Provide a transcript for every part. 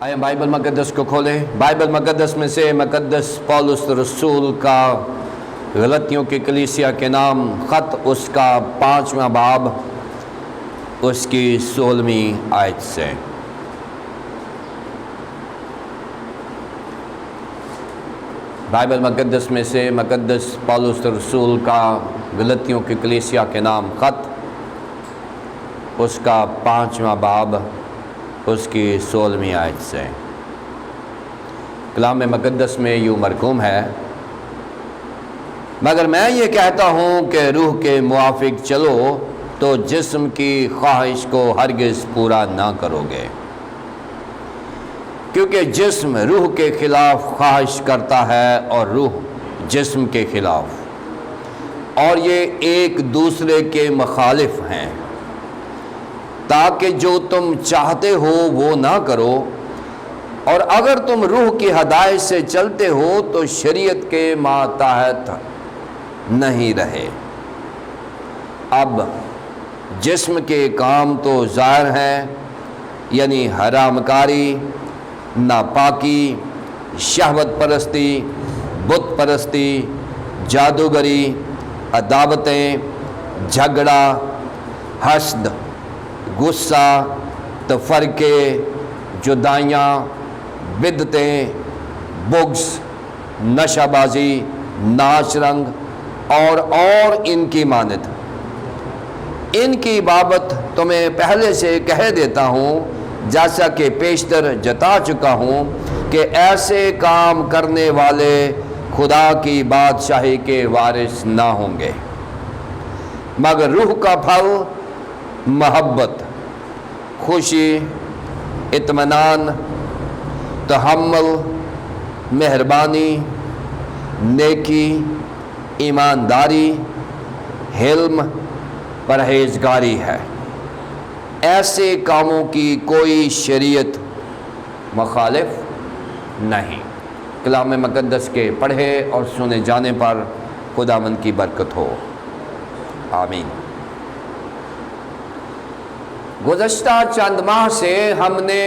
آئے بائبل مقدس کو کھولیں۔ بائبل مقدس میں سے مقدس پولس رسول کا غلطیوں کی کلیسیا کے نام خط، اس کا 5واں باب، اس کی 16ویں آیت سے۔ بائبل مقدس میں سے مقدس پولس رسول کا غلطیوں کی کلیسیا کے نام خط، اس کا 5واں باب، اس کی 16ویں آیت سے۔ کلام مقدس میں یوں مرقوم ہے: مگر میں یہ کہتا ہوں کہ روح کے موافق چلو تو جسم کی خواہش کو ہرگز پورا نہ کرو گے، کیونکہ جسم روح کے خلاف خواہش کرتا ہے اور روح جسم کے خلاف، اور یہ ایک دوسرے کے مخالف ہیں، تاکہ جو تم چاہتے ہو وہ نہ کرو، اور اگر تم روح کی ہدایت سے چلتے ہو تو شریعت کے ماتحت نہیں رہے۔ اب جسم کے کام تو ظاہر ہیں، یعنی حرام کاری، ناپاکی، شہوت پرستی، بت پرستی، جادوگری، عداوتیں، جھگڑا، حسد، غصہ، تفرقے، جدائیاں، بدعتیں، بغض، نشہ بازی، ناچ رنگ اور ان کی مانند۔ ان کی بابت تمہیں پہلے سے کہہ دیتا ہوں، جیسا کہ پیشتر جتا چکا ہوں، کہ ایسے کام کرنے والے خدا کی بادشاہی کے وارث نہ ہوں گے۔ مگر روح کا پھل محبت، خوشی، اطمینان، تحمل، مہربانی، نیکی، ایمانداری، حلم، پرہیزگاری ہے۔ ایسے کاموں کی کوئی شریعت مخالف نہیں۔ کلام مقدس کے پڑھے اور سنے جانے پر خداوند کی برکت ہو، آمین۔ گزشتہ چند ماہ سے ہم نے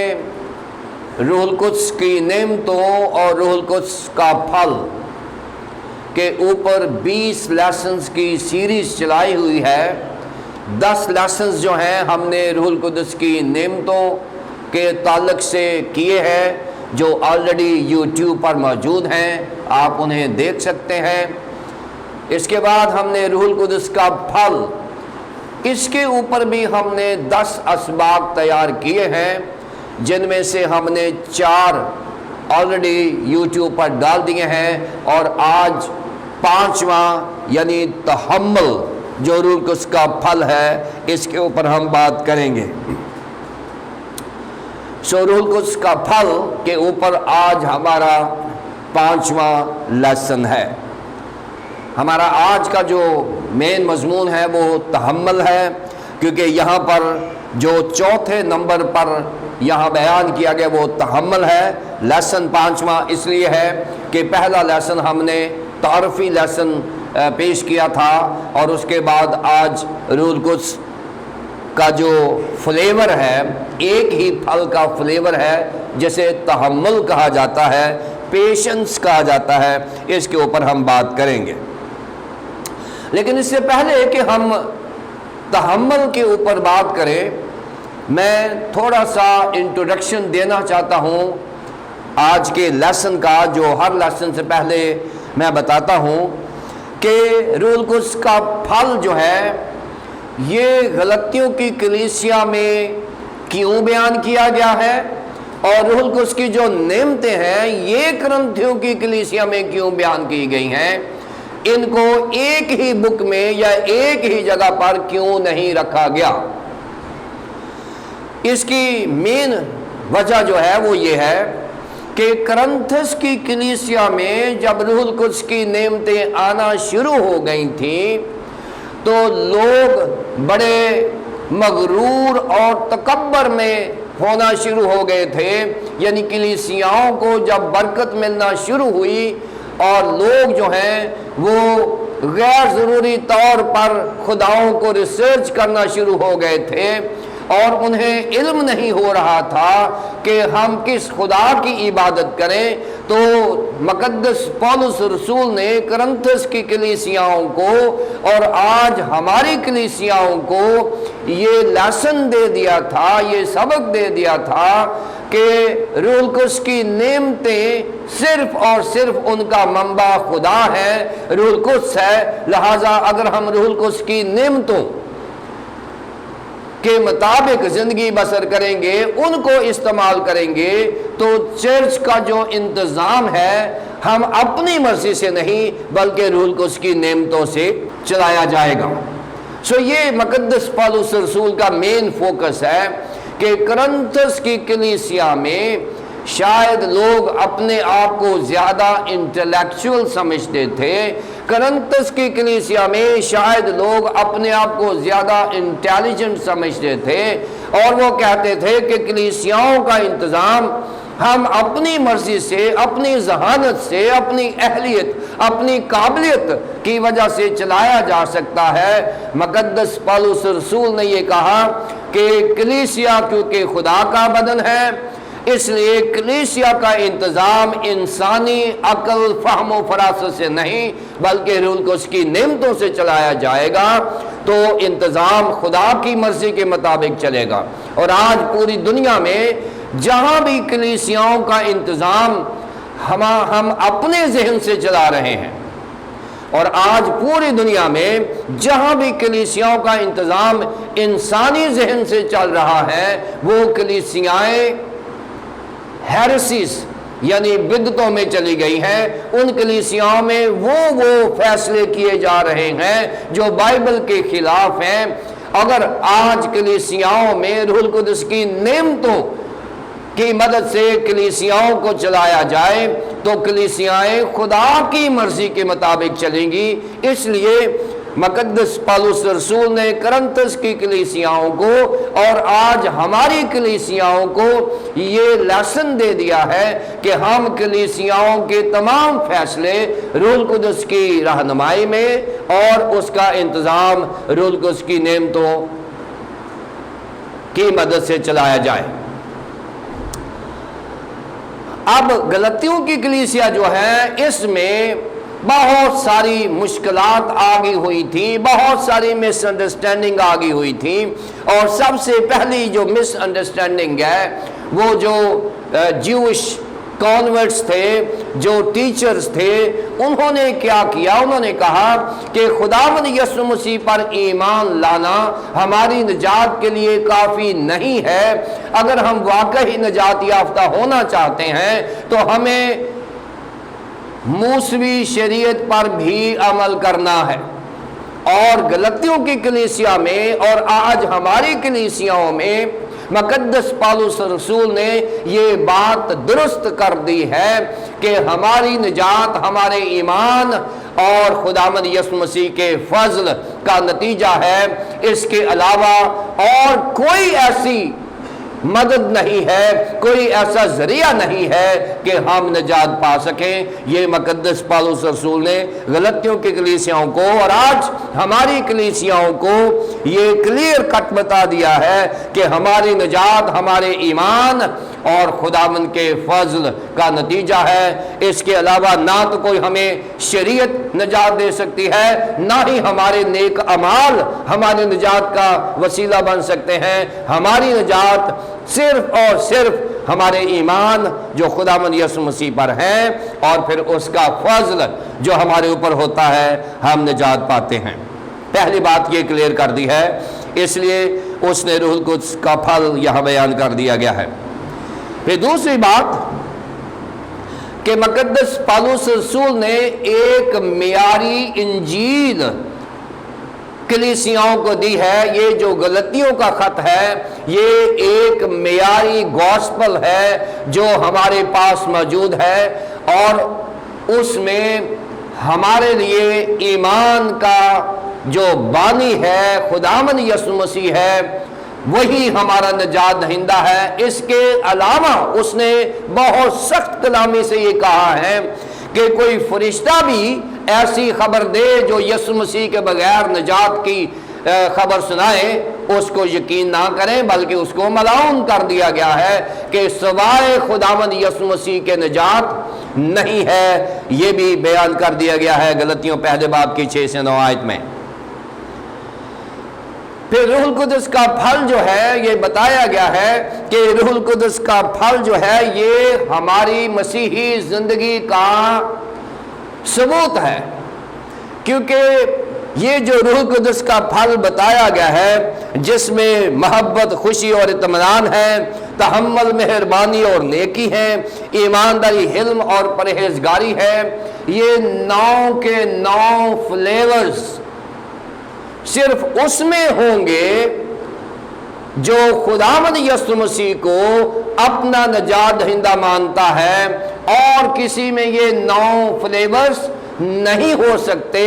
روح القدس کی نعمتوں اور روح القدس کا پھل کے اوپر 20 لیسنز کی سیریز چلائی ہوئی ہے۔ 10 لیسنز جو ہیں ہم نے روح القدس کی نعمتوں کے تعلق سے کیے ہیں، جو آلریڈی یوٹیوب پر موجود ہیں، آپ انہیں دیکھ سکتے ہیں۔ اس کے بعد ہم نے روح القدس کا پھل، اس کے اوپر بھی ہم نے 10 اسباق تیار کیے ہیں، جن میں سے ہم نے 4 آلریڈی یوٹیوب پر ڈال دیے ہیں، اور آج 5واں یعنی تحمل جو روح القدس کا پھل ہے، اس کے اوپر ہم بات کریں گے۔ روح القدس کا پھل کے اوپر آج ہمارا 5واں لیسن ہے۔ ہمارا آج کا جو مین مضمون ہے وہ تحمل ہے، کیونکہ یہاں پر جو 4تھے نمبر پر یہاں بیان کیا گیا وہ تحمل ہے۔ لیسن 5واں اس لیے ہے کہ پہلا لیسن ہم نے تعارفی لیسن پیش کیا تھا، اور اس کے بعد آج روح القدس کا جو فلیور ہے، ایک ہی پھل کا فلیور ہے، جسے تحمل کہا جاتا ہے، پیشنس کہا جاتا ہے، اس کے اوپر ہم بات کریں گے۔ لیکن اس سے پہلے کہ ہم تحمل کے اوپر بات کریں، میں تھوڑا سا انٹروڈکشن دینا چاہتا ہوں آج کے لیسن کا، جو ہر لیسن سے پہلے میں بتاتا ہوں کہ روح القدس کا پھل جو ہے یہ غلطیوں کی کلیسیا میں کیوں بیان کیا گیا ہے، اور روح القدس کی جو نعمتیں ہیں یہ کرنتھیوں کی کلیسیا میں کیوں بیان کی گئی ہیں، ان کو ایک ہی بک میں یا ایک ہی جگہ پر کیوں نہیں رکھا گیا۔ اس کی مین وجہ جو ہے وہ یہ ہے کہ کرنتھس کی کلیسیا میں جب روح القدس کی نعمتیں آنا شروع ہو گئی تھیں تو لوگ بڑے مغرور اور تکبر میں ہونا شروع ہو گئے تھے، یعنی کلیسیاؤں کو جب برکت ملنا شروع ہوئی اور لوگ جو ہیں وہ غیر ضروری طور پر خداؤں کو ریسرچ کرنا شروع ہو گئے تھے، اور انہیں علم نہیں ہو رہا تھا کہ ہم کس خدا کی عبادت کریں، تو مقدس پولس رسول نے کرنتھس کی کلیسیاؤں کو اور آج ہماری کلیسیاؤں کو یہ لیسن دے دیا تھا، یہ سبق دے دیا تھا کہ روح القدس کی نعمتیں صرف اور صرف ان کا منبع خدا ہے، روح القدس ہے۔ لہٰذا اگر ہم روح القدس کی نعمتوں کے مطابق زندگی بسر کریں گے، ان کو استعمال کریں گے، تو چرچ کا جو انتظام ہے ہم اپنی مرضی سے نہیں بلکہ روح القدس کی نعمتوں سے چلایا جائے گا۔ یہ مقدس پولس رسول کا مین فوکس ہے کہ کرنتھس کی کلیسیا میں شاید لوگ اپنے آپ کو زیادہ انٹلیکچوئل سمجھتے تھے، کرنتھس کی کلیسیا میں شاید لوگ اپنے آپ کو زیادہ انٹیلیجنٹ سمجھتے تھے، اور وہ کہتے تھے کہ کلیسیاؤں کا انتظام ہم اپنی مرضی سے، اپنی ذہانت سے، اپنی اہلیت، اپنی قابلیت کی وجہ سے چلایا جا سکتا ہے۔ مقدس پولس رسول نے یہ کہا کہ کلیسیا کیونکہ خدا کا بدن ہے، اس لیے کلیسیا کا انتظام انسانی عقل، فہم و فراست سے نہیں بلکہ روح القدس کی نعمتوں سے چلایا جائے گا، تو انتظام خدا کی مرضی کے مطابق چلے گا۔ اور آج پوری دنیا میں جہاں بھی کلیسیاؤں کا انتظام ہم اپنے ذہن سے چلا رہے ہیں، اور آج پوری دنیا میں جہاں بھی کلیسیاؤں کا انتظام انسانی ذہن سے چل رہا ہے، وہ کلیسیائیں ہیرسیز یعنی بدعتوں میں چلی گئی ہیں۔ ان کلیسیاؤں میں وہ فیصلے کیے جا رہے ہیں جو بائبل کے خلاف ہیں۔ اگر آج کلیسیاؤں میں روح القدس کی نعمتوں کی مدد سے کلیسیاؤں کو چلایا جائے تو کلیسیائیں خدا کی مرضی کے مطابق چلیں گی۔ اس لیے مقدس پولس رسول نے کرنتھس کی کلیسیاؤں کو اور آج ہماری کلیسیاؤں کو یہ لیسن دے دیا ہے کہ ہم کلیسیاؤں کے تمام فیصلے روح القدس کی رہنمائی میں اور اس کا انتظام روح القدس کی نعمتوں کی مدد سے چلایا جائے۔ اب غلطیوں کی کلیسیا جو ہے، اس میں بہت ساری مشکلات آگی ہوئی تھی، بہت ساری مس انڈرسٹینڈنگ آگی ہوئی تھی، اور سب سے پہلی جو مس انڈرسٹینڈنگ ہے وہ جو جیوش کانورٹس تھے، جو ٹیچرز تھے، انہوں نے کیا کیا؟ انہوں نے کہا کہ خداوند یسوع مسیح پر ایمان لانا ہماری نجات کے لیے کافی نہیں ہے، اگر ہم واقعی نجات یافتہ ہونا چاہتے ہیں تو ہمیں موسوی شریعت پر بھی عمل کرنا ہے۔ اور غلطیوں کی کلیسیا میں اور آج ہماری کلیسیاؤں میں مقدس پولس رسول نے یہ بات درست کر دی ہے کہ ہماری نجات ہمارے ایمان اور خداوند یسوع مسیح کے فضل کا نتیجہ ہے، اس کے علاوہ اور کوئی ایسی مدد نہیں ہے، کوئی ایسا ذریعہ نہیں ہے کہ ہم نجات پا سکیں۔ یہ مقدس پولس رسول نے غلطیوں کی کلیسیاؤں کو اور آج ہماری کلیسیاؤں کو یہ کلیئر کٹ بتا دیا ہے کہ ہماری نجات ہمارے ایمان اور خداوند کے فضل کا نتیجہ ہے۔ اس کے علاوہ نہ تو کوئی ہمیں شریعت نجات دے سکتی ہے، نہ ہی ہمارے نیک اعمال ہماری نجات کا وسیلہ بن سکتے ہیں۔ ہماری نجات صرف اور صرف ہمارے ایمان جو خداوند یسوع مسیح پر ہے اور پھر اس کا فضل جو ہمارے اوپر ہوتا ہے، ہم نجات پاتے ہیں۔ پہلی بات یہ کلیئر کر دی ہے، اس لیے اس نے روح القدس کا پھل یہاں بیان کر دیا گیا ہے۔ پھر دوسری بات کہ مقدس پولس رسول نے ایک معیاری انجیل کلیسیاؤں کو دی ہے۔ یہ جو غلطیوں کا خط ہے یہ ایک معیاری گوسپل ہے جو ہمارے پاس موجود ہے، اور اس میں ہمارے لیے ایمان کا جو بانی ہے خداوند یسوع مسیح ہے، وہی ہمارا نجات دہندہ ہے۔ اس کے علاوہ اس نے بہت سخت کلامی سے یہ کہا ہے کہ کوئی فرشتہ بھی ایسی خبر دے جو یسوع مسیح کے بغیر نجات کی خبر سنائیں اس کو یقین نہ کریں، بلکہ اس کو ملعون کر دیا گیا ہے کہ سوائے خداوند یسوع مسیح کے نجات نہیں ہے۔ یہ بھی بیان کر دیا گیا ہے غلطیوں پہلے باب کی 6 سے 9 آیت میں۔ پھر روح القدس کا پھل جو ہے یہ بتایا گیا ہے کہ روح القدس کا پھل جو ہے یہ ہماری مسیحی زندگی کا ثبوت ہے، کیونکہ یہ جو روح القدس کا پھل بتایا گیا ہے جس میں محبت، خوشی اور اطمینان ہے، تحمل، مہربانی اور نیکی ہے، ایمانداری، حلم اور پرہیزگاری ہے، یہ 9 کے 9 فلیورز صرف اس میں ہوں گے جو خداوند یسوع مسیح کو اپنا نجات دہندہ مانتا ہے، اور کسی میں یہ 9 فلیورز نہیں ہو سکتے۔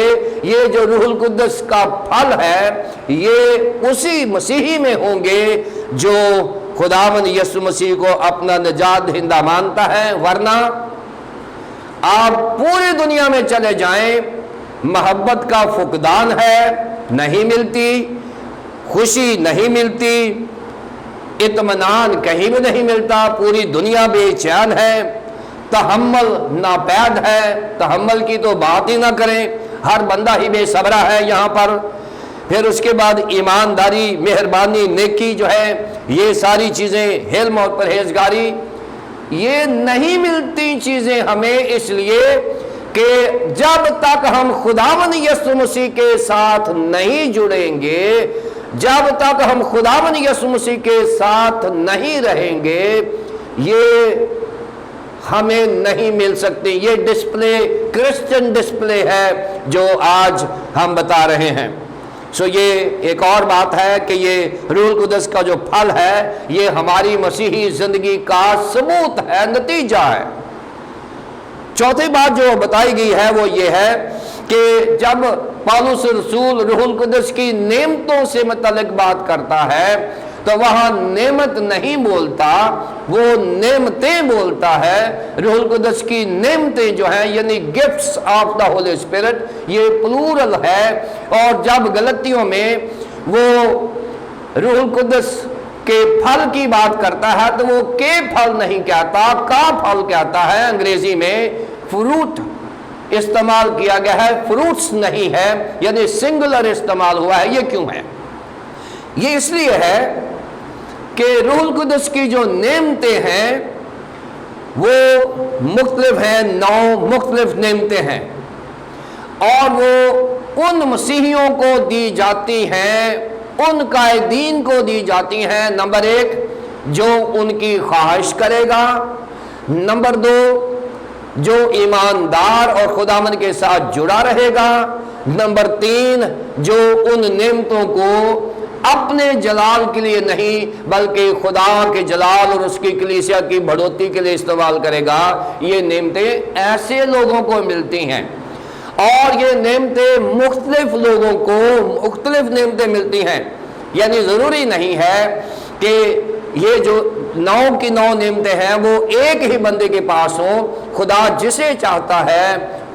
یہ جو روح القدس کا پھل ہے یہ اسی مسیحی میں ہوں گے جو خداوند یسوع مسیح کو اپنا نجات دہندہ مانتا ہے، ورنہ آپ پوری دنیا میں چلے جائیں، محبت کا فقدان ہے، نہیں ملتی، خوشی نہیں ملتی، اطمینان کہیں بھی نہیں ملتا، پوری دنیا بے چین ہے، تحمل ناپید ہے، تحمل کی تو بات ہی نہ کریں، ہر بندہ ہی بے صبرہ ہے یہاں پر۔ پھر اس کے بعد ایمانداری، مہربانی، نیکی جو ہے، یہ ساری چیزیں، حلم اور پرہیزگاری، یہ نہیں ملتی چیزیں ہمیں، اس لیے کہ جب تک ہم خداوند یسوع مسیح کے ساتھ نہیں جڑیں گے، جب تک ہم خداوند یسوع مسیح کے ساتھ نہیں رہیں گے، یہ ہمیں نہیں مل سکتی۔ یہ ڈسپلے کرسچن ڈسپلے ہے جو آج ہم بتا رہے ہیں۔ یہ ایک اور بات ہے کہ یہ روح القدس کا جو پھل ہے یہ ہماری مسیحی زندگی کا ثبوت ہے، نتیجہ ہے۔ چوتھی بات جو بتائی گئی ہے وہ یہ ہے کہ جب پولس رسول روح القدس کی نعمتوں سے متعلق بات کرتا ہے تو وہاں نعمت نہیں بولتا، وہ نعمتیں بولتا ہے۔ روح القدس کی نعمتیں جو ہیں یعنی gifts of the Holy Spirit, یہ پلورل ہے، اور جب غلطیوں میں وہ روح القدس کے پھل کی بات کرتا ہے تو وہ کے پھل نہیں کہتا، کا پھل کہتا ہے۔ انگریزی میں فروٹ استعمال کیا گیا ہے، فروٹس نہیں ہے، یعنی سنگولر استعمال ہوا ہے۔ یہ کیوں ہے؟ یہ اس لیے ہے کہ روح القدس کی جو نعمتیں ہیں وہ مختلف ہیں، 9 مختلف نعمتیں ہیں، اور وہ ان مسیحیوں کو دی جاتی ہیں، ان قائدین کو دی جاتی ہیں۔ نمبر 1 جو ان کی خواہش کرے گا، نمبر 2 جو ایماندار اور خداوند کے ساتھ جڑا رہے گا، نمبر 3 جو ان نعمتوں کو اپنے جلال کے لیے نہیں بلکہ خدا کے جلال اور اس کی کلیسیا کی بڑھوتری کے لیے استعمال کرے گا۔ یہ نعمتیں ایسے لوگوں کو ملتی ہیں، اور یہ نعمتیں مختلف لوگوں کو مختلف نعمتیں ملتی ہیں، یعنی ضروری نہیں ہے کہ یہ جو 9 کی 9 نعمتیں ہیں وہ ایک ہی بندے کے پاس ہوں۔ خدا جسے چاہتا ہے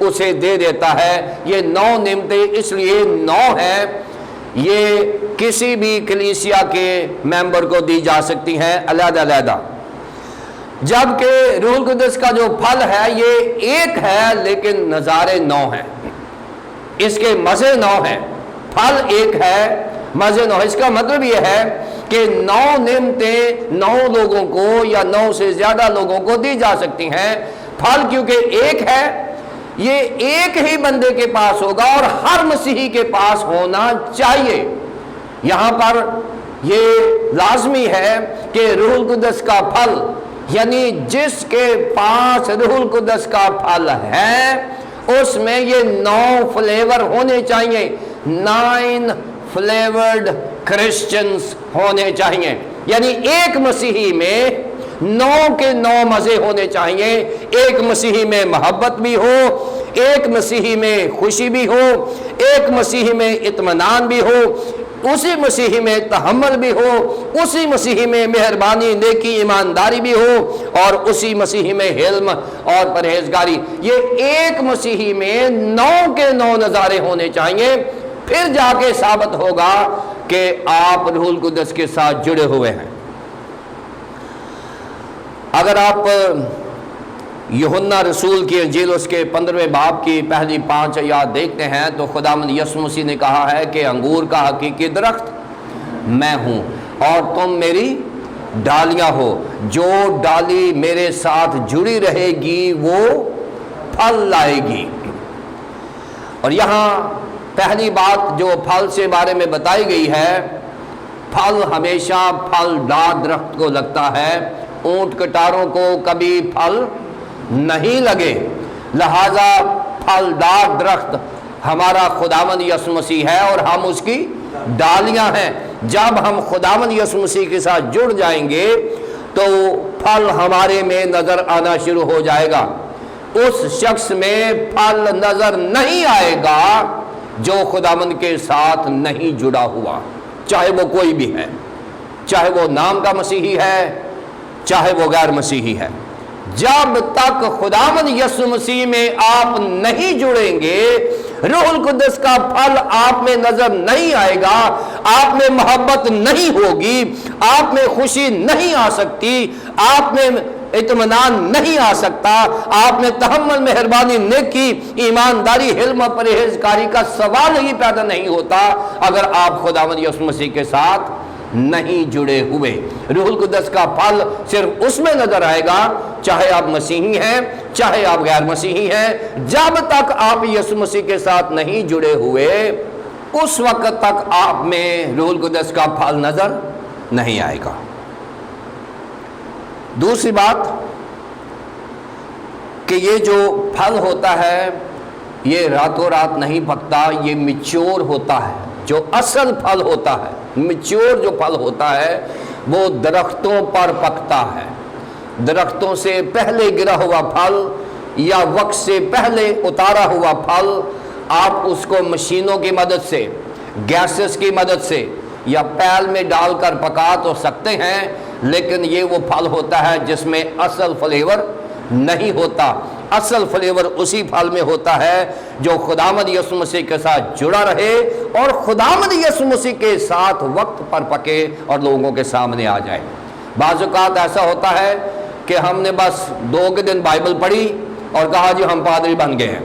اسے دے دیتا ہے۔ یہ 9 نعمتیں اس لیے 9 ہیں، یہ کسی بھی کلیسیا کے ممبر کو دی جا سکتی ہیں علیحدہ علیحدہ، جبکہ روح القدس کا جو پھل ہے یہ ایک ہے لیکن نظارے 9 ہیں، اس کے مزے 9 ہیں۔ پھل ایک ہے، مزے 9۔ اس کا مطلب یہ ہے کہ 9 نعمتیں 9 لوگوں کو یا 9 سے زیادہ لوگوں کو دی جا سکتی ہیں۔ پھل کیونکہ ایک ہے، یہ ایک ہی بندے کے پاس ہوگا اور ہر مسیحی کے پاس ہونا چاہیے۔ یہاں پر یہ لازمی ہے کہ روح القدس کا پھل، یعنی جس کے پاس روح القدس کا پھل ہے اس میں یہ 9 فلیور ہونے چاہیے، 9 فلیورڈ کرسچنز ہونے چاہیے، یعنی ایک مسیحی میں 9 کے 9 مزے ہونے چاہیے۔ ایک مسیحی میں محبت بھی ہو، ایک مسیحی میں خوشی بھی ہو، ایک مسیحی میں اطمینان بھی ہو، اسی مسیحی میں تحمل بھی ہو، اسی مسیحی میں مہربانی، نیکی، ایمانداری بھی ہو، اور اسی مسیحی میں حلم اور پرہیزگاری۔ یہ ایک مسیحی میں 9 کے 9 نظارے ہونے چاہیے۔ پھر جا کے ثابت ہوگا کہ آپ روح القدس کے ساتھ جڑے ہوئے ہیں۔ اگر آپ یوحنا رسول کی انجیل اس کے 15ویں باب کی پہلی 5 آیات دیکھتے ہیں تو خداوند یسوع مسیح نے کہا ہے کہ انگور کا حقیقی درخت میں ہوں اور تم میری ڈالیاں ہو، جو ڈالی میرے ساتھ جڑی رہے گی وہ پھل لائے گی۔ اور یہاں پہلی بات جو پھل سے بارے میں بتائی گئی ہے، پھل ہمیشہ پھل دار درخت کو لگتا ہے، اونٹ کٹاروں کو کبھی پھل نہیں لگے، لہذا پھل دار درخت ہمارا خداوند یسوع مسیح ہے اور ہم اس کی ڈالیاں ہیں۔ جب ہم خداوند یسوع مسیح کے ساتھ جڑ جائیں گے تو پھل ہمارے میں نظر آنا شروع ہو جائے گا۔ اس شخص میں پھل نظر نہیں آئے گا جو خداوند کے ساتھ نہیں جڑا ہوا، چاہے وہ کوئی بھی ہے، چاہے وہ نام کا مسیحی ہے، چاہے وہ غیر مسیحی ہے۔ جب تک خداوند یسوع مسیح میں آپ نہیں جڑیں گے، روح القدس کا پھل آپ میں نظر نہیں آئے گا، آپ میں محبت نہیں ہوگی، آپ میں خوشی نہیں آ سکتی، آپ میں اطمینان نہیں آ سکتا، آپ میں تحمل، مہربانی، نیکی، ایمانداری، حلم و پرہیزگاری کا سوال ہی پیدا نہیں ہوتا اگر آپ خداوند یسوع مسیح کے ساتھ نہیں جڑے ہوئے۔ روح القدس کا پھل صرف اس میں نظر آئے گا، چاہے آپ مسیحی ہیں چاہے آپ غیر مسیحی ہیں، جب تک آپ یسوع مسیح کے ساتھ نہیں جڑے ہوئے اس وقت تک آپ میں روح القدس کا پھل نظر نہیں آئے گا۔ دوسری بات کہ یہ جو پھل ہوتا ہے یہ راتوں رات نہیں پکتا، یہ میچور ہوتا ہے۔ جو اصل پھل ہوتا ہے، میچور جو پھل ہوتا ہے وہ درختوں پر پکتا ہے۔ درختوں سے پہلے گرا ہوا پھل یا وقت سے پہلے اتارا ہوا پھل آپ اس کو مشینوں کی مدد سے، گیسز کی مدد سے یا پیل میں ڈال کر پکا تو سکتے ہیں، لیکن یہ وہ پھل ہوتا ہے جس میں اصل فلیور نہیں ہوتا۔ اصل فلیور اسی پھل میں ہوتا ہے جو خداوند یسوع مسیح کے ساتھ جڑا رہے اور خداوند یسوع مسیح کے ساتھ وقت پر پکے اور لوگوں کے سامنے آ جائے۔ بعض اوقات ایسا ہوتا ہے کہ ہم نے بس 2 دن بائبل پڑھی اور کہا جی ہم پادری بن گئے ہیں،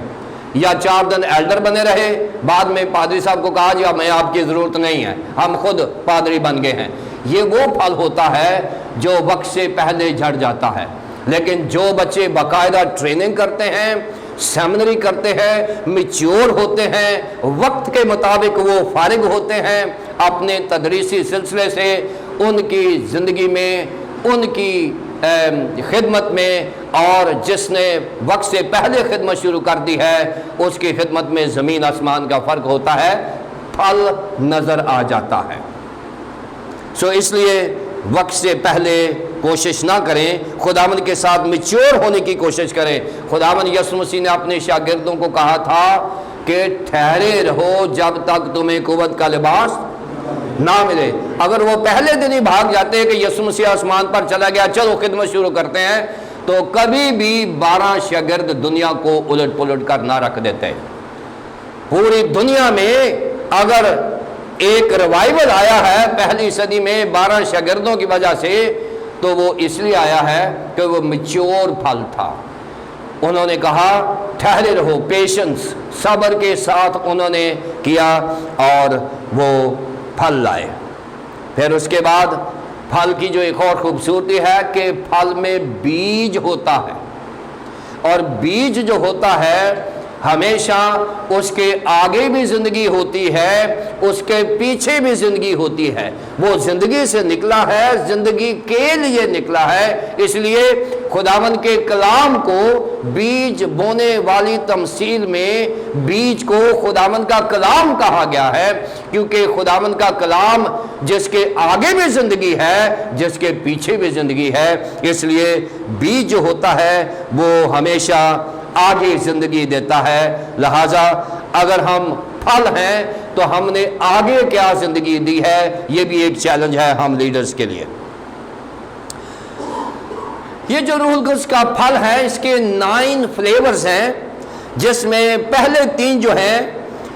یا 4 دن ایلڈر بنے رہے، بعد میں پادری صاحب کو کہا جی اب میں آپ کی ضرورت نہیں ہے، ہم خود پادری بن گئے ہیں۔ یہ وہ پھل ہوتا ہے جو وقت سے پہلے جھڑ جاتا ہے۔ لیکن جو بچے باقاعدہ ٹریننگ کرتے ہیں، سیمنری کرتے ہیں، میچور ہوتے ہیں، وقت کے مطابق وہ فارغ ہوتے ہیں اپنے تدریسی سلسلے سے، ان کی زندگی میں، ان کی خدمت میں، اور جس نے وقت سے پہلے خدمت شروع کر دی ہے اس کی خدمت میں زمین آسمان کا فرق ہوتا ہے، پھل نظر آ جاتا ہے۔ اس لیے وقت سے پہلے کوشش نہ کریں، خداوند کے ساتھ میچور ہونے کی کوشش کریں۔ خداوند یسوع مسیح نے اپنے شاگردوں کو کہا تھا کہ ٹھہرے رہو جب تک تمہیں قوت کا لباس نہ ملے۔ اگر وہ پہلے دن ہی بھاگ جاتے کہ یسوع مسیح آسمان پر چلا گیا، چلو خدمت شروع کرتے ہیں، تو کبھی بھی 12 شاگرد دنیا کو الٹ پلٹ کر نہ رکھ دیتے۔ پوری دنیا میں اگر ایک ریوائول آیا ہے پہلی صدی میں 12 شاگردوں کی وجہ سے، تو وہ اس لیے آیا ہے کہ وہ میچور پھل تھا۔ انہوں نے کہا ٹھہرے رہو، پیشنس، صبر کے ساتھ انہوں نے کیا اور وہ پھل لائے۔ پھر اس کے بعد پھل کی جو ایک اور خوبصورتی ہے کہ پھل میں بیج ہوتا ہے، اور بیج جو ہوتا ہے ہمیشہ اس کے آگے بھی زندگی ہوتی ہے، اس کے پیچھے بھی زندگی ہوتی ہے۔ وہ زندگی سے نکلا ہے، زندگی کے لیے نکلا ہے۔ اس لیے خداوند کے کلام کو بیج بونے والی تمثیل میں بیج کو خداوند کا کلام کہا گیا ہے، کیونکہ خداوند کا کلام جس کے آگے بھی زندگی ہے، جس کے پیچھے بھی زندگی ہے، اس لیے بیج جو ہوتا ہے وہ ہمیشہ آگے زندگی دیتا ہے۔ لہٰذا اگر ہم پھل ہیں تو ہم نے آگے کیا زندگی دی ہے، یہ بھی ایک چیلنج ہے ہم لیڈرز کے لیے۔ یہ جو روح القدس کا پھل ہے اس کے 9 فلیورز ہیں، جس میں پہلے 3 جو ہیں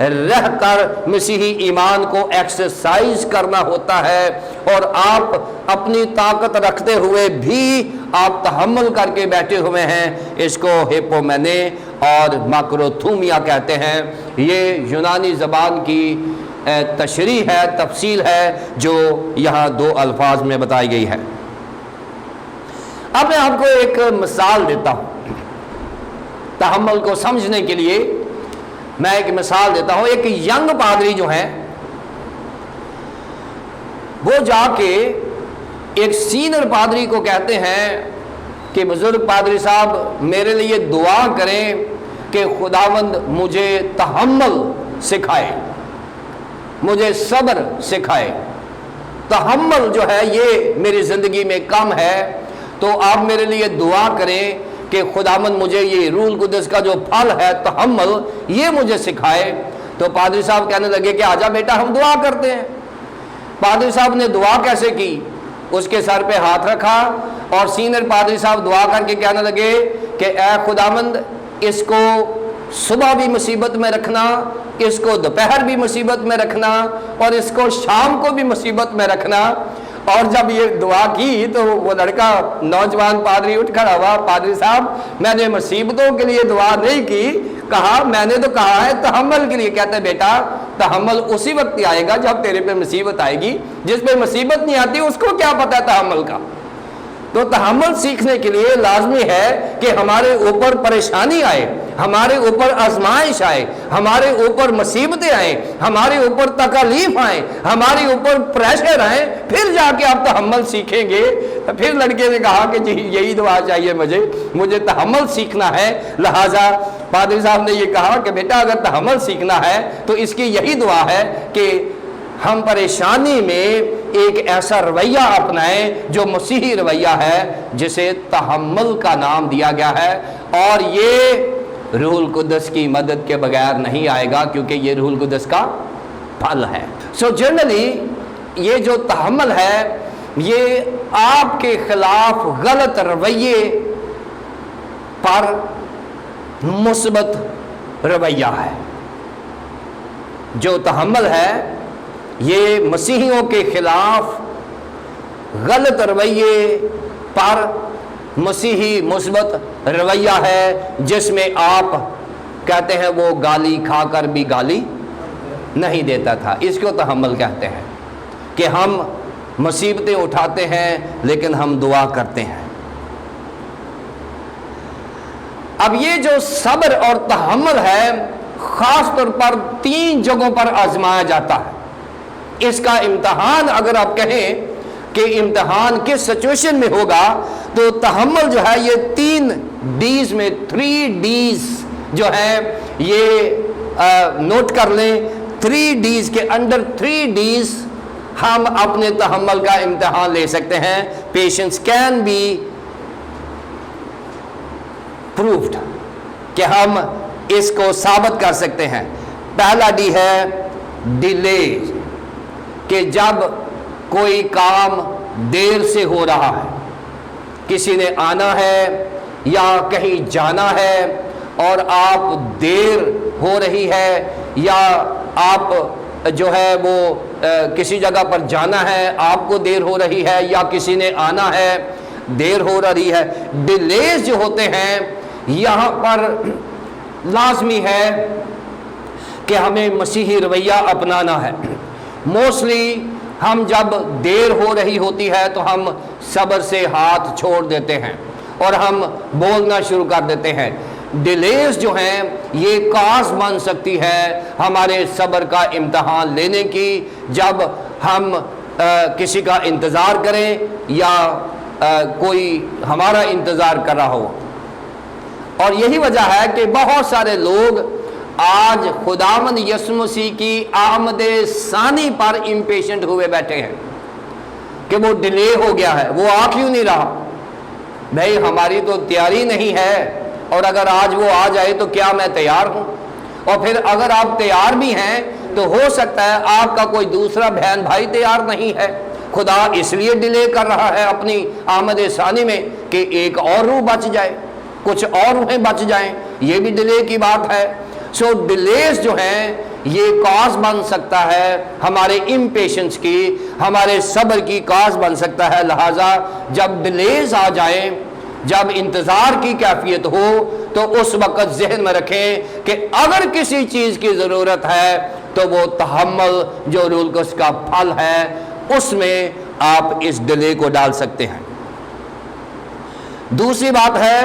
رہ کر مسیحی ایمان کو ایکسرسائز کرنا ہوتا ہے، اور آپ اپنی طاقت رکھتے ہوئے بھی آپ تحمل کر کے بیٹھے ہوئے ہیں۔ اس کو ہیپومینے اور ماکروتھومیا کہتے ہیں۔ یہ یونانی زبان کی تشریح ہے، تفصیل ہے، جو یہاں دو الفاظ میں بتائی گئی ہے۔ اب میں آپ کو ایک مثال دیتا ہوں تحمل کو سمجھنے کے لیے۔ میں ایک مثال دیتا ہوں۔ ایک ینگ پادری جو ہیں، وہ جا کے ایک سینئر پادری کو کہتے ہیں کہ بزرگ پادری صاحب میرے لیے دعا کریں کہ خداوند مجھے تحمل سکھائے، مجھے صبر سکھائے۔ تحمل جو ہے یہ میری زندگی میں کم ہے، تو آپ میرے لیے دعا کریں کہ خداوند مجھے یہ روح القدس کا جو پھل ہے تحمل، یہ مجھے سکھائے۔ تو پادری صاحب کہنے لگے کہ آجا بیٹا ہم دعا کرتے ہیں۔ پادری صاحب نے دعا کیسے کی؟ اس کے سر پہ ہاتھ رکھا اور سینئر پادری صاحب دعا کر کے کہنے لگے کہ اے خداوند اس کو صبح بھی مصیبت میں رکھنا، اس کو دوپہر بھی مصیبت میں رکھنا، اور اس کو شام کو بھی مصیبت میں رکھنا۔ اور جب یہ دعا کی تو وہ لڑکا نوجوان پادری اٹھ کر ہوا، پادری صاحب میں نے مصیبتوں کے لیے دعا نہیں کی، کہا میں نے تو کہا ہے تحمل کے لیے۔ کہتا ہے بیٹا تحمل اسی وقت آئے گا جب تیرے پہ مصیبت آئے گی، جس پہ مصیبت نہیں آتی اس کو کیا پتہ ہے تحمل کا۔ تو تحمل سیکھنے کے لیے لازمی ہے کہ ہمارے اوپر پریشانی آئے، ہمارے اوپر آزمائش آئے، ہمارے اوپر مصیبتیں آئیں، ہمارے اوپر تکالیف آئیں، ہمارے اوپر پریشر آئیں، پھر جا کے آپ تحمل سیکھیں گے۔ تو پھر لڑکے نے کہا کہ جی یہی دعا چاہیے مجھے تحمل سیکھنا ہے۔ لہٰذا پادری صاحب نے یہ کہا کہ بیٹا اگر تحمل سیکھنا ہے تو اس کی یہی دعا ہے کہ ہم پریشانی میں ایک ایسا رویہ اپنائیں جو مسیحی رویہ ہے، جسے تحمل کا نام دیا گیا ہے، اور یہ روح القدس کی مدد کے بغیر نہیں آئے گا، کیونکہ یہ روح القدس کا پھل ہے۔ سو جنرلی یہ جو تحمل ہے یہ آپ کے خلاف غلط رویے پر مثبت رویہ ہے۔ جو تحمل ہے یہ مسیحیوں کے خلاف غلط رویے پر مسیحی مثبت رویہ ہے، جس میں آپ کہتے ہیں وہ گالی کھا کر بھی گالی نہیں دیتا تھا۔ اس کو تحمل کہتے ہیں کہ ہم مصیبتیں اٹھاتے ہیں لیکن ہم دعا کرتے ہیں۔ اب یہ جو صبر اور تحمل ہے خاص طور پر 3 جگہوں پر آزمایا جاتا ہے۔ اس کا امتحان اگر آپ کہیں کہ امتحان کس سچویشن میں ہوگا، تو تحمل جو ہے یہ 3 ڈیز میں 3 ڈیز جو ہے یہ نوٹ کر لیں۔ 3 ڈیز کے انڈر 3 ڈیز ہم اپنے تحمل کا امتحان لے سکتے ہیں۔ پیشنس کین بی پروفڈ، کہ ہم اس کو ثابت کر سکتے ہیں۔ پہلا ڈی ہے ڈیلے، کہ جب کوئی کام دیر سے ہو رہا ہے، کسی نے آنا ہے یا کہیں جانا ہے اور آپ دیر ہو رہی ہے، یا آپ جو ہے وہ کسی جگہ پر جانا ہے آپ کو دیر ہو رہی ہے، یا کسی نے آنا ہے دیر ہو رہی ہے۔ ڈیلیز جو ہوتے ہیں یہاں پر لازمی ہے کہ ہمیں مسیحی رویہ اپنانا ہے۔ موسٹلی ہم جب دیر ہو رہی ہوتی ہے تو ہم صبر سے ہاتھ چھوڑ دیتے ہیں اور ہم بولنا شروع کر دیتے ہیں۔ ڈیلیز جو ہیں یہ کاز بن سکتی ہے ہمارے صبر کا امتحان لینے کی، جب ہم کسی کا انتظار کریں یا کوئی ہمارا انتظار کر رہا ہو۔ اور یہی وجہ ہے کہ بہت سارے لوگ آج خداوند یسوع مسیح کی آمد ثانی پر امپیشنٹ ہوئے بیٹھے ہیں کہ وہ ڈیلے ہو گیا ہے، وہ آ کیوں نہیں رہا؟ بھائی ہماری تو تیاری نہیں ہے، اور اگر آج وہ آ جائے تو کیا میں تیار ہوں؟ اور پھر اگر آپ تیار بھی ہیں تو ہو سکتا ہے آپ کا کوئی دوسرا بہن بھائی تیار نہیں ہے۔ خدا اس لیے ڈیلے کر رہا ہے اپنی آمد ثانی میں کہ ایک اور روح بچ جائے، کچھ اور روحیں بچ جائیں، یہ بھی ڈیلے کی بات ہے۔ سو ڈیلیز جو ہیں یہ کاز بن سکتا ہے ہمارے امپیشنس کی، ہمارے صبر کی کاز بن سکتا ہے. لہٰذا جب ڈیلیز آ جائیں، جب انتظار کی کیفیت ہو، تو اس وقت ذہن میں رکھیں کہ اگر کسی چیز کی ضرورت ہے تو وہ تحمل جو روح القدس کا پھل ہے اس میں آپ اس ڈیلے کو ڈال سکتے ہیں. دوسری بات ہے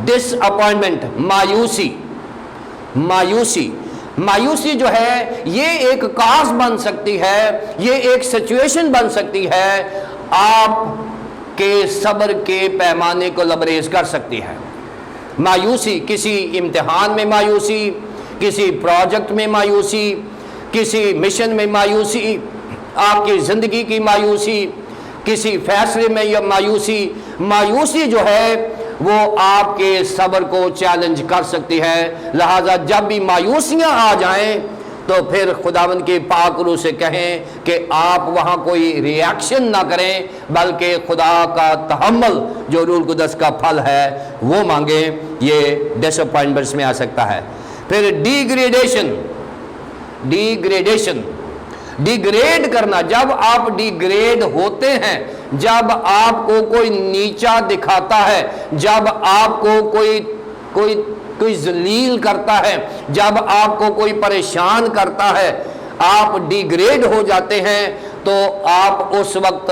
ڈس اپوائنٹمنٹ، مایوسی جو ہے یہ ایک کاز بن سکتی ہے، یہ ایک سچویشن بن سکتی ہے، آپ کے صبر کے پیمانے کو لبریز کر سکتی ہے. مایوسی، کسی امتحان میں مایوسی، کسی پروجیکٹ میں مایوسی، کسی مشن میں مایوسی، آپ کی زندگی کی مایوسی، کسی فیصلے میں یا مایوسی جو ہے وہ آپ کے صبر کو چیلنج کر سکتی ہے. لہٰذا جب بھی مایوسیاں آ جائیں تو پھر خداوند کی پاک روح سے کہیں کہ آپ وہاں کوئی ریاکشن نہ کریں، بلکہ خدا کا تحمل جو روح القدس کا پھل ہے وہ مانگیں. یہ ڈس اپوائنٹمنٹس میں آ سکتا ہے. پھر ڈیگریڈ کرنا، جب آپ ڈیگریڈ ہوتے ہیں، جب آپ کو کوئی نیچا دکھاتا ہے، جب آپ کو کوئی ذلیل کرتا ہے، جب آپ کو کوئی پریشان کرتا ہے، آپ ڈیگریڈ ہو جاتے ہیں، تو آپ اس وقت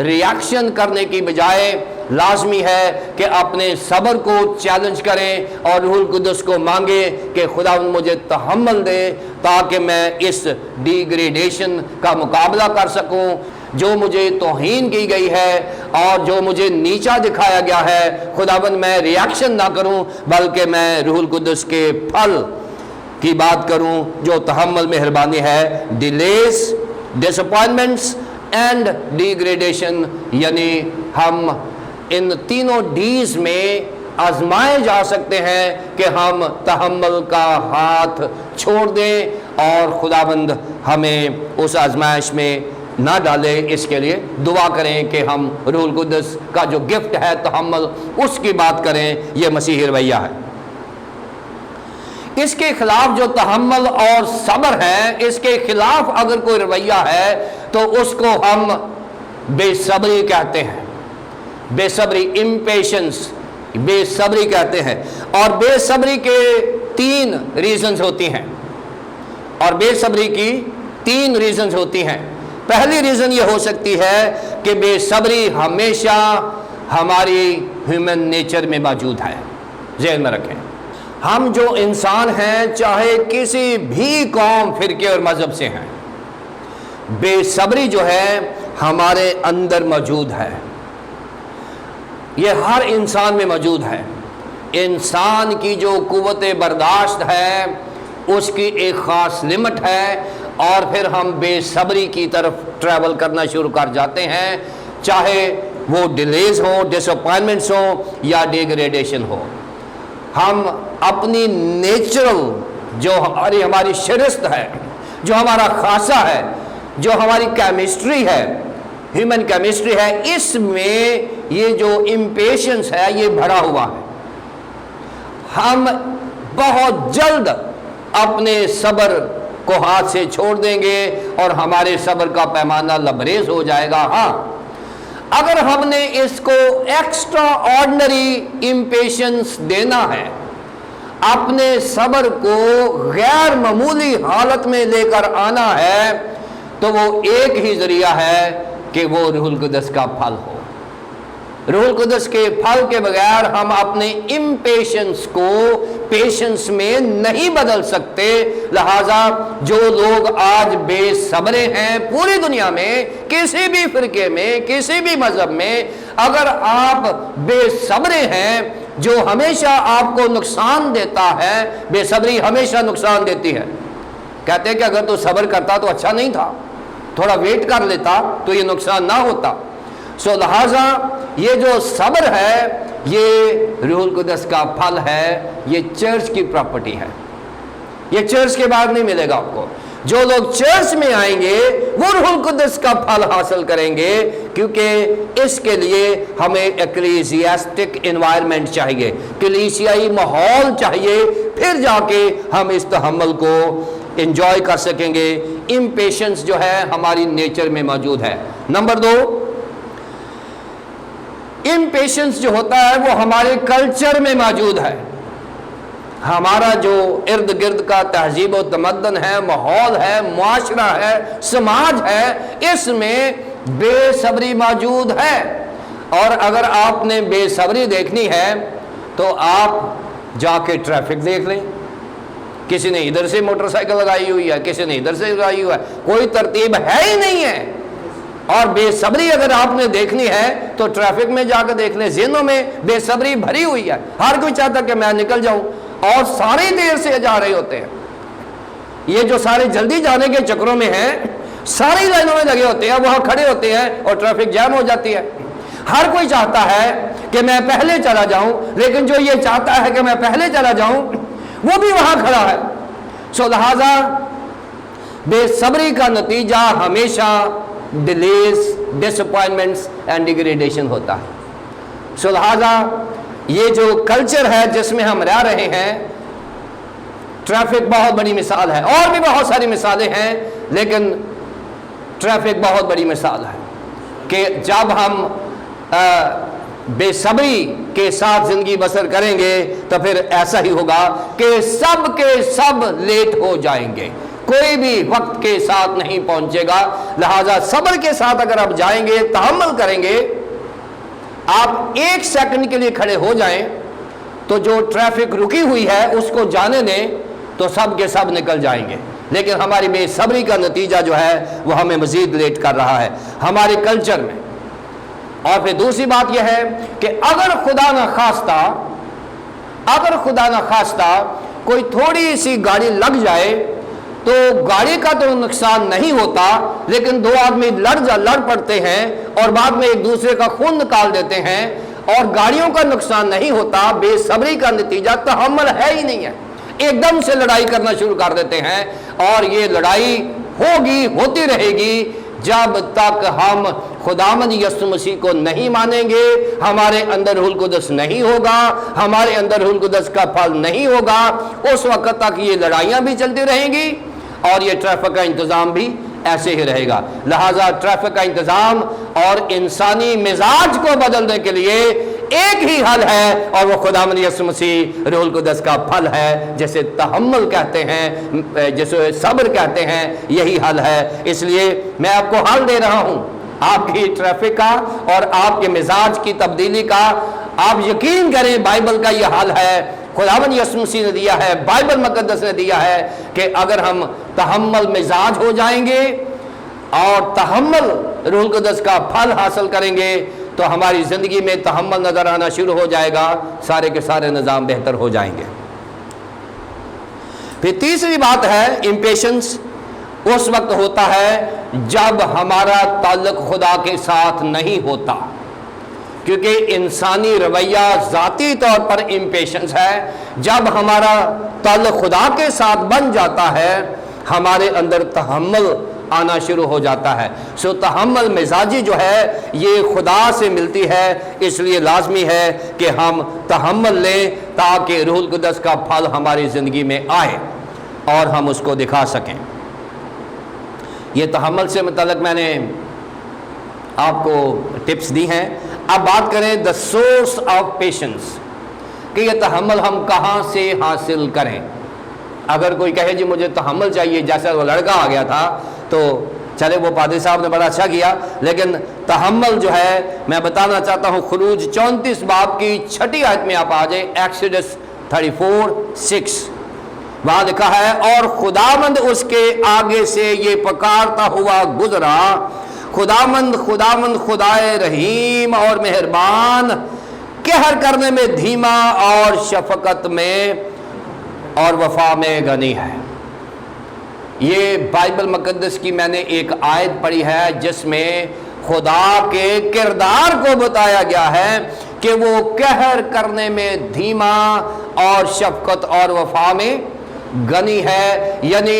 ریاکشن کرنے کی بجائے لازمی ہے کہ اپنے صبر کو چیلنج کریں اور روح القدس کو مانگیں کہ خدا مجھے تحمل دے تاکہ میں اس ڈیگریڈیشن کا مقابلہ کر سکوں. جو مجھے توہین کی گئی ہے اور جو مجھے نیچا دکھایا گیا ہے، خداوند میں ریاکشن نہ کروں بلکہ میں روح القدس کے پھل کی بات کروں جو تحمل مہربانی ہے. Delays, disappointments and degradation, یعنی ہم ان تینوں ڈیز میں آزمائے جا سکتے ہیں کہ ہم تحمل کا ہاتھ چھوڑ دیں اور خداوند ہمیں اس آزمائش میں نہ ڈالے. اس کے لیے دعا کریں کہ ہم روح القدس کا جو گفٹ ہے تحمل، اس کی بات کریں. یہ مسیحی رویہ ہے. اس کے خلاف جو تحمل اور صبر ہے، اس کے خلاف اگر کوئی رویہ ہے تو اس کو ہم بے صبری کہتے ہیں. بے صبری، امپیشنس، بے صبری کہتے ہیں. اور بے صبری کے 3 ریزنز ہوتی ہیں، اور بے صبری کی 3 ریزنز ہوتی ہیں. پہلی ریزن یہ ہو سکتی ہے کہ بے صبری ہمیشہ ہماری ہیومن نیچر میں موجود ہے. ذہن میں رکھیں، ہم جو انسان ہیں چاہے کسی بھی قوم، فرقے اور مذہب سے ہیں، بے صبری جو ہے ہمارے اندر موجود ہے. یہ ہر انسان میں موجود ہے. انسان کی جو قوت برداشت ہے اس کی ایک خاص لمٹ ہے، اور پھر ہم بے صبری کی طرف ٹریول کرنا شروع کر جاتے ہیں، چاہے وہ ڈیلیز ہوں، ڈس اپوائنٹمنٹس ہوں یا ڈیگریڈیشن ہو. ہم اپنی نیچرل جو ہماری شرست ہے، جو ہمارا خاصہ ہے، جو ہماری کیمسٹری ہے، ہیومن کیمسٹری ہے، اس میں یہ جو امپیشنس ہے یہ بھرا ہوا ہے. ہم بہت جلد اپنے صبر کو ہاتھ سے چھوڑ دیں گے اور ہمارے صبر کا پیمانہ لبریز ہو جائے گا. ہاں، اگر ہم نے اس کو ایکسٹرا آرڈنری امپیشنس دینا ہے، اپنے صبر کو غیر معمولی حالت میں لے کر آنا ہے، تو وہ ایک ہی ذریعہ ہے کہ وہ روح القدس کا پھل ہو. روح القدس کے پھل کے بغیر ہم اپنے امپیشنس کو پیشنس میں نہیں بدل سکتے. لہٰذا جو لوگ آج بے صبرے ہیں پوری دنیا میں، کسی بھی فرقے میں، کسی بھی مذہب میں، اگر آپ بے صبرے ہیں جو ہمیشہ آپ کو نقصان دیتا ہے، بے صبری ہمیشہ نقصان دیتی ہے. کہتے ہیں کہ اگر تو صبر کرتا تو اچھا نہیں تھا، تھوڑا ویٹ کر لیتا تو یہ نقصان نہ ہوتا. لہٰذا یہ جو صبر ہے یہ روح القدس کا پھل ہے، یہ چرچ کی پراپرٹی ہے. یہ چرچ کے بعد نہیں ملے گا آپ کو. جو لوگ چرچ میں آئیں گے وہ روح القدس کا پھل حاصل کریں گے، کیونکہ اس کے لیے ہمیں ایکلیسیاسٹک انوائرمنٹ چاہیے، کلیسیائی ماحول چاہیے، پھر جا کے ہم اس تحمل کو انجوائے کر سکیں گے۔ امپیشنس جو ہے ہماری نیچر میں موجود ہے۔ نمبر 2، امپیشنس جو ہوتا ہے وہ ہمارے کلچر میں موجود ہے۔ ہمارا جو ارد گرد کا تہذیب و تمدن ہے، ماحول ہے، معاشرہ ہے، سماج ہے، اس میں بے صبری موجود ہے۔ اور اگر آپ نے بے صبری دیکھنی ہے تو آپ جا کے ٹریفک دیکھ لیں، کسی نے ادھر سے موٹر سائیکل لگائی ہوئی ہے، کسی نے ادھر سے لگائی ہوا ہے، کوئی ترتیب ہے ہی نہیں ہے۔ اور بے صبری اگر آپ نے دیکھنی ہے تو ٹریفک میں جا کے دیکھ لیں، ذہنوں میں بے صبری بھری ہوئی ہے، ہر کوئی چاہتا کہ میں نکل جاؤں، اور سارے دیر سے جا رہے ہوتے ہیں۔ یہ جو سارے جلدی جانے کے چکروں میں ہیں، ساری لائنوں میں لگے ہوتے ہیں، وہاں کھڑے ہوتے ہیں اور ٹریفک جام ہو جاتی ہے۔ ہر کوئی چاہتا ہے کہ میں پہلے چلا جاؤں، لیکن جو یہ چاہتا ہے کہ میں پہلے چلا جاؤں وہ بھی وہاں کھڑا ہے۔ سو لہذا بے صبری کا نتیجہ ہمیشہ delays, disappointments and degradation ہوتا ہے۔ سو لہذا یہ جو کلچر ہے جس میں ہم رہ رہے ہیں، ٹریفک بہت بڑی مثال ہے، اور بھی بہت ساری مثالیں ہیں، لیکن ٹریفک بہت بڑی مثال ہے کہ جب ہم بے صبری کے ساتھ زندگی بسر کریں گے تو پھر ایسا ہی ہوگا کہ سب کے سب لیٹ ہو جائیں گے، کوئی بھی وقت کے ساتھ نہیں پہنچے گا۔ لہذا صبر کے ساتھ اگر آپ جائیں گے، تحمل کریں گے، آپ 1 سیکنڈ کے لیے کھڑے ہو جائیں تو جو ٹریفک رکی ہوئی ہے اس کو جانے دیں تو سب کے سب نکل جائیں گے۔ لیکن ہماری بے صبری کا نتیجہ جو ہے وہ ہمیں مزید لیٹ کر رہا ہے ہمارے کلچر میں۔ اور پھر دوسری بات یہ ہے کہ اگر خدا نہ خواستہ کوئی تھوڑی سی گاڑی لگ جائے تو گاڑی کا تو نقصان نہیں ہوتا، لیکن 2 آدمی لڑ پڑتے ہیں اور بعد میں ایک دوسرے کا خون نکال دیتے ہیں، اور گاڑیوں کا نقصان نہیں ہوتا۔ بے صبری کا نتیجہ تحمل ہے ہی نہیں ہے، ایک دم سے لڑائی کرنا شروع کر دیتے ہیں، اور یہ لڑائی ہوتی رہے گی جب تک ہم خداوند یسوع مسیح کو نہیں مانیں گے، ہمارے اندر روح القدس نہیں ہوگا، ہمارے اندر روح القدس کا پھل نہیں ہوگا، اس وقت تک یہ لڑائیاں بھی چلتی رہیں گی اور یہ ٹریفک کا انتظام بھی ایسے ہی رہے گا۔ لہٰذا ٹریفک کا انتظام اور انسانی مزاج کو بدلنے کے لیے ایک ہی حل ہے، اور وہ خداوند یسوع مسیح روح القدس کا پھل ہے، جسے تحمل کہتے ہیں، جسے صبر کہتے ہیں، یہی حل ہے۔ اس لیے میں آپ کو حل دے رہا ہوں آپ کی ٹریفک کا اور آپ کے مزاج کی تبدیلی کا۔ آپ یقین کریں بائبل کا یہ حل ہے، خداوند یسوع مسیح نے دیا ہے، بائبل مقدس نے دیا ہے کہ اگر ہم تحمل مزاج ہو جائیں گے اور تحمل روح القدس کا پھل حاصل کریں گے تو ہماری زندگی میں تحمل نظر آنا شروع ہو جائے گا، سارے کے سارے نظام بہتر ہو جائیں گے۔ پھر تیسری بات ہے امپیشنس اس وقت ہوتا ہے جب ہمارا تعلق خدا کے ساتھ نہیں ہوتا، کیونکہ انسانی رویہ ذاتی طور پر امپیشنس ہے۔ جب ہمارا تعلق خدا کے ساتھ بن جاتا ہے ہمارے اندر تحمل آنا شروع ہو جاتا ہے۔ سو تحمل مزاجی جو ہے یہ خدا سے ملتی ہے، اس لیے لازمی ہے کہ ہم تحمل لیں تاکہ روح القدس کا پھل ہماری زندگی میں آئے اور ہم اس کو دکھا سکیں۔ یہ تحمل سے متعلق میں نے آپ کو ٹپس دی ہیں۔ اب بات کریں دا سورس آف پیشنس، کہ یہ تحمل ہم کہاں سے حاصل کریں۔ اگر کوئی کہے جی مجھے تحمل چاہیے، جیسا وہ لڑکا آ گیا تھا تو چلے وہ پادری صاحب نے بڑا اچھا کیا، لیکن تحمل جو ہے میں بتانا چاہتا ہوں خروج 34 باب کی 6 آیت میں آپ آ جائیں، ایکسڈس 34:6، وہاں لکھا ہے اور خداوند اس کے آگے سے یہ پکارتا ہوا گزرا، خداوند خداوند خدائے رحیم اور مہربان، قہر کرنے میں دھیما اور شفقت میں اور وفا میں غنی ہے۔ یہ بائبل مقدس کی میں نے ایک آیت پڑھی ہے جس میں خدا کے کردار کو بتایا گیا ہے کہ وہ قہر کرنے میں دھیما اور شفقت اور وفا میں غنی ہے، یعنی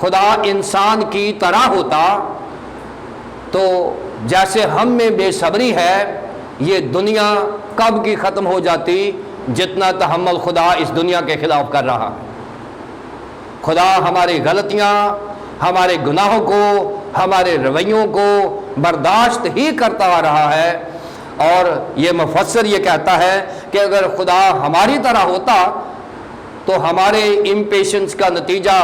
خدا انسان کی طرح ہوتا تو جیسے ہم میں بے صبری ہے یہ دنیا کب کی ختم ہو جاتی جتنا تحمل خدا اس دنیا کے خلاف کر رہا ہے۔ خدا ہماری غلطیاں، ہمارے گناہوں کو، ہمارے رویوں کو برداشت ہی کرتا آ رہا ہے، اور یہ مفسر یہ کہتا ہے کہ اگر خدا ہماری طرح ہوتا تو ہمارے امپیشنس کا نتیجہ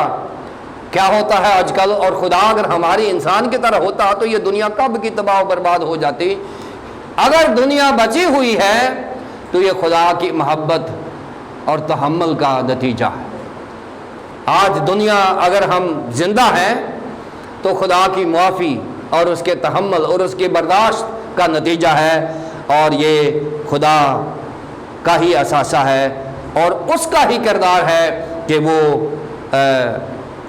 کیا ہوتا ہے آج کل، اور خدا اگر ہماری انسان کی طرح ہوتا تو یہ دنیا کب کی تباہ و برباد ہو جاتی۔ اگر دنیا بچی ہوئی ہے تو یہ خدا کی محبت اور تحمل کا نتیجہ ہے۔ آج دنیا اگر ہم زندہ ہیں تو خدا کی معافی اور اس کے تحمل اور اس کی برداشت کا نتیجہ ہے، اور یہ خدا کا ہی اثاثہ ہے اور اس کا ہی کردار ہے کہ وہ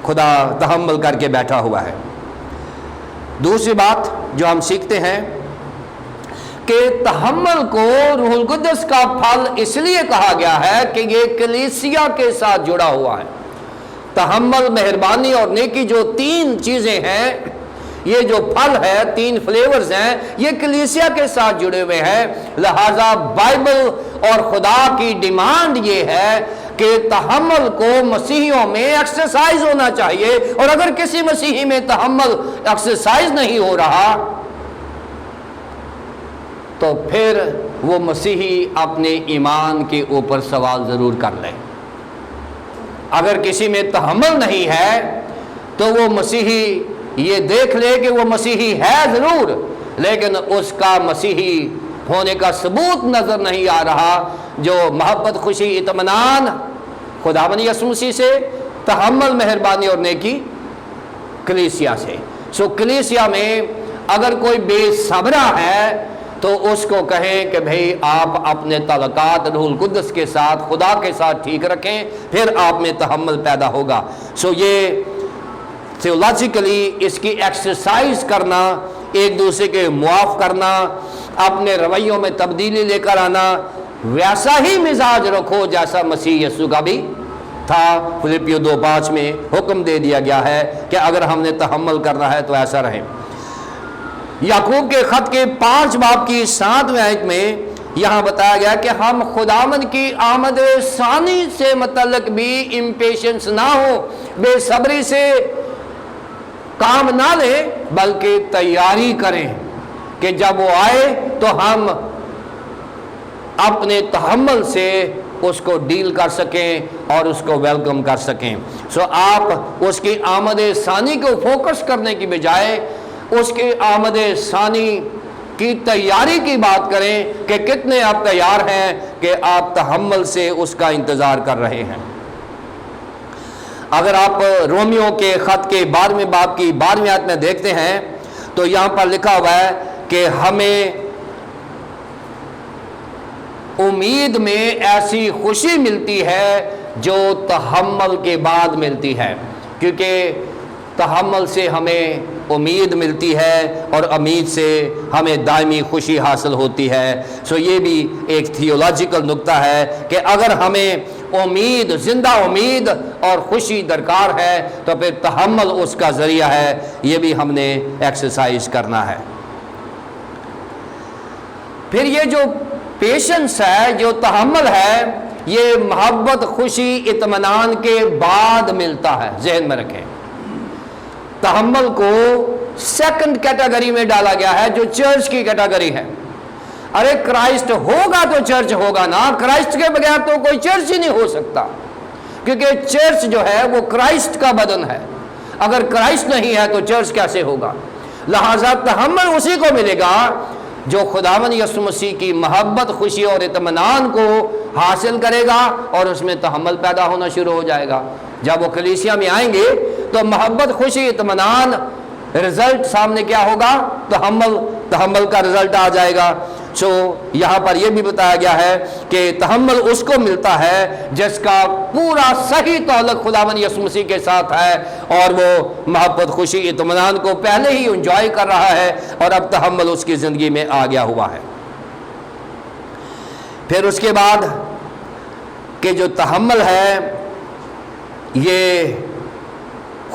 خدا تحمل کر کے بیٹھا ہوا ہے۔ دوسری بات جو ہم سیکھتے ہیں کہ تحمل کو روح القدس کا پھل اس لیے کہا گیا ہے کہ یہ کلیسیا کے ساتھ جڑا ہوا ہے۔ تحمل، مہربانی اور نیکی جو تین چیزیں ہیں، یہ جو پھل ہے، تین فلیورز ہیں، یہ کلیسیا کے ساتھ جڑے ہوئے ہیں۔ لہذا بائبل اور خدا کی ڈیمانڈ یہ ہے کہ تحمل کو مسیحیوں میں ایکسرسائز ہونا چاہیے، اور اگر کسی مسیحی میں تحمل ایکسرسائز نہیں ہو رہا تو پھر وہ مسیحی اپنے ایمان کے اوپر سوال ضرور کر لے۔ اگر کسی میں تحمل نہیں ہے تو وہ مسیحی یہ دیکھ لے کہ وہ مسیحی ہے ضرور، لیکن اس کا مسیحی ہونے کا ثبوت نظر نہیں آ رہا، جو محبت، خوشی، اطمینان خداوند یسوع مسیح سے، تحمل، مہربانی اور نیکی کلیسیا سے۔ سو کلیسیا میں اگر کوئی بے صبرا ہے تو اس کو کہیں کہ بھئی آپ اپنے تعلقات روح القدس کے ساتھ، خدا کے ساتھ ٹھیک رکھیں، پھر آپ میں تحمل پیدا ہوگا۔ سو یہ تھیولوجیکلی اس کی ایکسرسائز کرنا، ایک دوسرے کے معاف کرنا، اپنے رویوں میں تبدیلی لے کر آنا، ویسا ہی مزاج رکھو جیسا مسیح یسوع کا بھی تھا۔ فلپیو 2:5 میں حکم دے دیا گیا ہے کہ اگر ہم نے تحمل کرنا ہے تو ایسا رہیں۔ یعقوب کے خط کے 5 باب کی 7ویں آیت میں یہاں بتایا گیا کہ ہم خداوند کی آمد ثانی سے متعلق بھی امپیشنس نہ ہو، بے صبری سے کام نہ لیں، بلکہ تیاری کریں کہ جب وہ آئے تو ہم اپنے تحمل سے اس کو ڈیل کر سکیں اور اس کو ویلکم کر سکیں۔ سو آپ اس کی آمد ثانی کو فوکس کرنے کی بجائے اس کی آمد ثانی کی تیاری کی بات کریں کہ کتنے آپ تیار ہیں کہ آپ تحمل سے اس کا انتظار کر رہے ہیں۔ اگر آپ رومیو کے خط کے 12ویں باب کی 12ویں آیت میں دیکھتے ہیں تو یہاں پر لکھا ہوا ہے کہ ہمیں امید میں ایسی خوشی ملتی ہے جو تحمل کے بعد ملتی ہے، کیونکہ تحمل سے ہمیں امید ملتی ہے اور امید سے ہمیں دائمی خوشی حاصل ہوتی ہے۔ سو یہ بھی ایک تھیولوجیکل نقطہ ہے کہ اگر ہمیں امید، زندہ امید اور خوشی درکار ہے تو پھر تحمل اس کا ذریعہ ہے، یہ بھی ہم نے ایکسرسائز کرنا ہے۔ پھر یہ جو پیشنس ہے، جو تحمل ہے، یہ محبت، خوشی، اطمینان کے بعد ملتا ہے۔ ذہن میں رکھیں، تحمل کو سیکنڈ کیٹیگری میں ڈالا گیا ہے جو چرچ کی کیٹیگری ہے۔ ارے کرائسٹ ہوگا تو چرچ ہوگا نا، کرائسٹ کے بغیر تو کوئی چرچ ہی نہیں ہو سکتا، کیونکہ چرچ جو ہے وہ کرائسٹ کا بدن ہے۔ اگر کرائسٹ نہیں ہے تو چرچ کیسے ہوگا؟ لہذا تحمل اسی کو ملے گا جو خداوند یسوع مسیح کی محبت، خوشی اور اطمینان کو حاصل کرے گا، اور اس میں تحمل پیدا ہونا شروع ہو جائے گا۔ جب وہ کلیسیا میں آئیں گے تو محبت، خوشی، اطمینان، رزلٹ سامنے کیا ہوگا؟ تحمل کا رزلٹ آ جائے گا۔ سو یہاں پر یہ بھی بتایا گیا ہے کہ تحمل اس کو ملتا ہے جس کا پورا صحیح تعلق خداوند یسوع مسیح کے ساتھ ہے، اور وہ محبت، خوشی، اطمینان کو پہلے ہی انجوائے کر رہا ہے، اور اب تحمل اس کی زندگی میں آ گیا ہوا ہے۔ پھر اس کے بعد کہ جو تحمل ہے یہ